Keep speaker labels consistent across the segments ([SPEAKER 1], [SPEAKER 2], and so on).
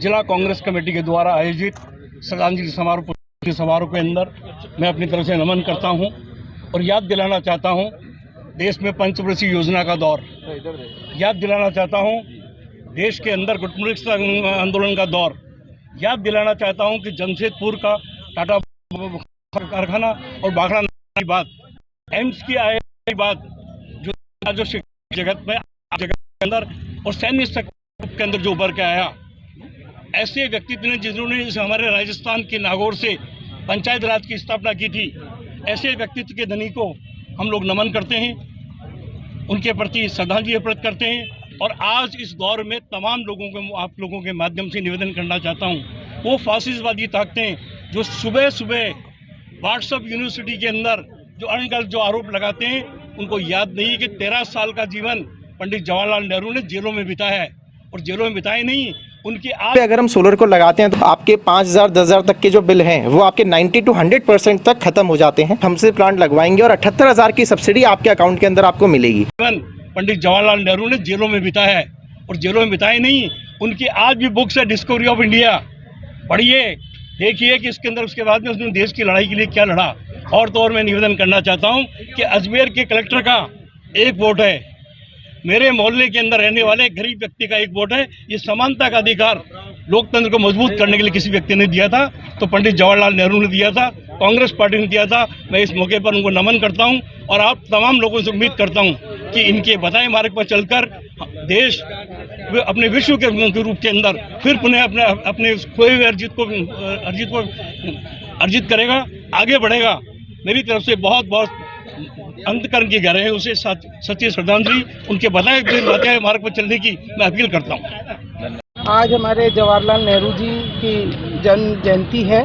[SPEAKER 1] जिला कांग्रेस कमेटी के द्वारा आयोजित श्रद्धांजलि समारोह के अंदर मैं अपनी तरफ से नमन करता हूं और याद दिलाना चाहता हूं देश में पंचवर्षीय योजना का दौर, याद दिलाना चाहता हूं देश के अंदर गुटमृग आंदोलन का दौर, याद दिलाना चाहता हूं कि जमशेदपुर का टाटा कारखाना और बाखड़ा की बात, एम्स की आई बात, जो शिक्षा जगत में के अंदर और सैन्य के अंदर जो उभर के आया, ऐसे व्यक्तित्व ने जिन्होंने हमारे राजस्थान के नागौर से पंचायत राज की स्थापना की थी, ऐसे व्यक्तित्व के धनी को हम लोग नमन करते हैं, उनके प्रति श्रद्धांजलि अर्पित करते हैं। और आज इस दौर में तमाम लोगों को आप लोगों के माध्यम से निवेदन करना चाहता हूं, वो फासिस्टवादी ताकतें जो सुबह सुबह व्हाट्सएप यूनिवर्सिटी के अंदर जो अनगढ़ जो आरोप लगाते हैं, उनको याद नहीं कि 13 साल का जीवन पंडित जवाहरलाल नेहरू ने जेलों में बिताया है और जेलों में बिताए नहीं उनकी। आज
[SPEAKER 2] अगर हम सोलर को लगाते हैं तो आपके 5,000 10,000 तक के जो बिल हैं वो आपके 90 to 100% तक खत्म हो जाते हैं। हमसे प्लांट लगवाएंगे और 78,000 की सब्सिडी आपके अकाउंट के अंदर आपको मिलेगी।
[SPEAKER 1] पंडित जवाहरलाल नेहरू ने जेलों में बिताया है और जेलों में बिताए नहीं उनकी। आज भी बुक्स है डिस्कवरी ऑफ इंडिया, पढ़िए, देखिए कि इसके अंदर उसके बाद में उसने देश की लड़ाई के लिए क्या लड़ा। और तो और मैं निवेदन करना चाहता हूँ कि अजमेर के कलेक्टर का एक वोट है, मेरे मोहल्ले के अंदर रहने वाले गरीब व्यक्ति का एक वोट है। ये समानता का अधिकार लोकतंत्र को मजबूत करने के लिए किसी व्यक्ति ने दिया था तो पंडित जवाहरलाल नेहरू ने दिया था, कांग्रेस पार्टी ने दिया था। मैं इस मौके पर उनको नमन करता हूं और आप तमाम लोगों से उम्मीद करता हूं कि इनके बताए मार्ग पर चलकर देश अपने विश्व के रूप के अंदर फिर पुनः अपने खोए हुए अर्जित करेगा, आगे बढ़ेगा। मेरी तरफ से बहुत बहुत अंतकरण की गहराई है उसे सच्ची श्रद्धांजलि, उनके बताए मार्ग पर चलने की मैं अपील करता हूँ।
[SPEAKER 3] आज हमारे जवाहरलाल नेहरू जी की जन्म जयंती है,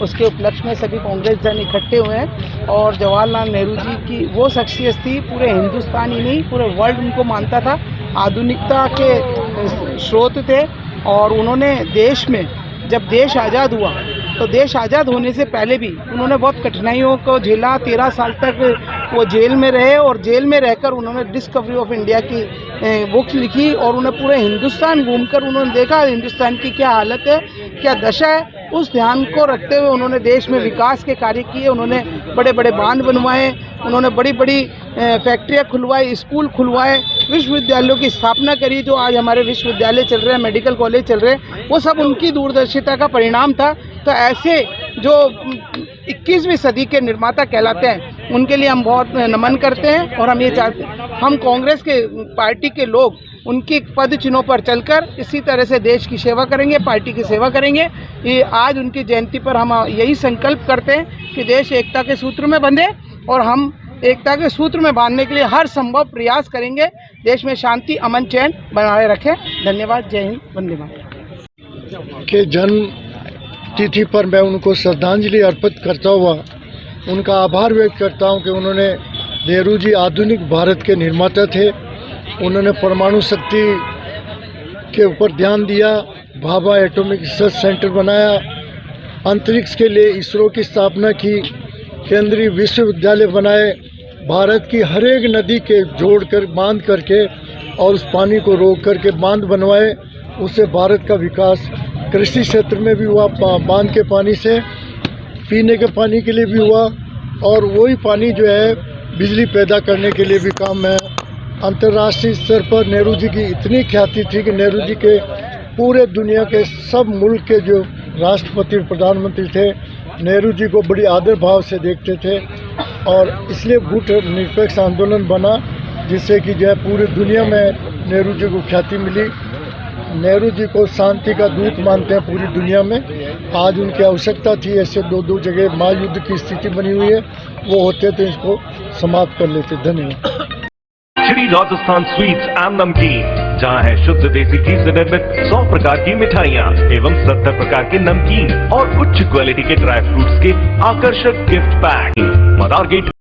[SPEAKER 3] उसके उपलक्ष्य में सभी कांग्रेस जन इकट्ठे हुए हैं। और जवाहरलाल नेहरू जी की वो शख्सियत थी, पूरे हिंदुस्तान ही नहीं पूरे वर्ल्ड उनको मानता था, आधुनिकता के स्रोत थे। और उन्होंने देश में जब देश आज़ाद हुआ तो देश आज़ाद होने से पहले भी उन्होंने बहुत कठिनाइयों को झेला। 13 साल तक वो जेल में रहे और जेल में रहकर उन्होंने डिस्कवरी ऑफ इंडिया की बुक्स लिखी और उन्हें पूरे हिंदुस्तान घूमकर उन्होंने देखा हिंदुस्तान की क्या हालत है, क्या दशा है। उस ध्यान को रखते हुए उन्होंने देश में विकास के कार्य किए, उन्होंने बड़े बड़े बांध बनवाए, उन्होंने बड़ी बड़ी फैक्ट्रियाँ खुलवाई, स्कूल खुलवाए, विश्वविद्यालयों की स्थापना करी। जो आज हमारे विश्वविद्यालय चल रहे हैं, मेडिकल कॉलेज चल रहे हैं, वो सब उनकी दूरदर्शिता का परिणाम था। तो ऐसे जो 21वीं सदी के निर्माता कहलाते हैं उनके लिए हम बहुत नमन करते हैं। और हम ये चाहते हैं हम कांग्रेस के पार्टी के लोग उनकी पद चिन्हों पर चलकर इसी तरह से देश की सेवा करेंगे, पार्टी की सेवा करेंगे। ये आज उनकी जयंती पर हम यही संकल्प करते हैं कि देश एकता के सूत्र में बंधे और हम एकता के सूत्र में बांधने के लिए हर संभव प्रयास करेंगे, देश में शांति अमन चैन बनाए रखें। धन्यवाद। जय हिंद, वंदे मातरम।
[SPEAKER 4] के जन्म तिथि पर मैं उनको श्रद्धांजलि अर्पित करता हुआ उनका आभार व्यक्त करता हूं कि उन्होंने नेहरू जी आधुनिक भारत के निर्माता थे। उन्होंने परमाणु शक्ति के ऊपर ध्यान दिया, भाभा एटॉमिक रिसर्च सेंटर बनाया, अंतरिक्ष के लिए इसरो की स्थापना की, केंद्रीय विश्वविद्यालय बनाए, भारत की हर एक नदी के जोड़कर बांध करके और उस पानी को रोक करके बांध बनवाए। उससे भारत का विकास कृषि क्षेत्र में भी हुआ, बांध के पानी से पीने के पानी के लिए भी हुआ और वही पानी जो है बिजली पैदा करने के लिए भी काम है। अंतर्राष्ट्रीय स्तर पर नेहरू जी की इतनी ख्याति थी कि नेहरू जी के पूरे दुनिया के सब मुल्क के जो राष्ट्रपति और प्रधानमंत्री थे नेहरू जी को बड़ी आदर भाव से देखते थे और इसलिए गुट निरपेक्ष आंदोलन बना, जिससे कि जो है पूरी दुनिया में नेहरू जी को ख्याति मिली। नेहरू जी को शांति का दूत मानते हैं पूरी दुनिया में। आज उनकी आवश्यकता थी, ऐसे दो जगह महायुद्ध की स्थिति बनी हुई है, वो होते तो इसको समाप्त कर लेते। धन्यवाद।
[SPEAKER 5] श्री राजस्थान स्वीट्स एंड नमकीन, जहां है शुद्ध देसी घी से निर्मित 100 प्रकार की मिठाइयां एवं 70 प्रकार के नमकीन और उच्च क्वालिटी के ड्राई फ्रूट्स के आकर्षक गिफ्ट पैक। मदार गेट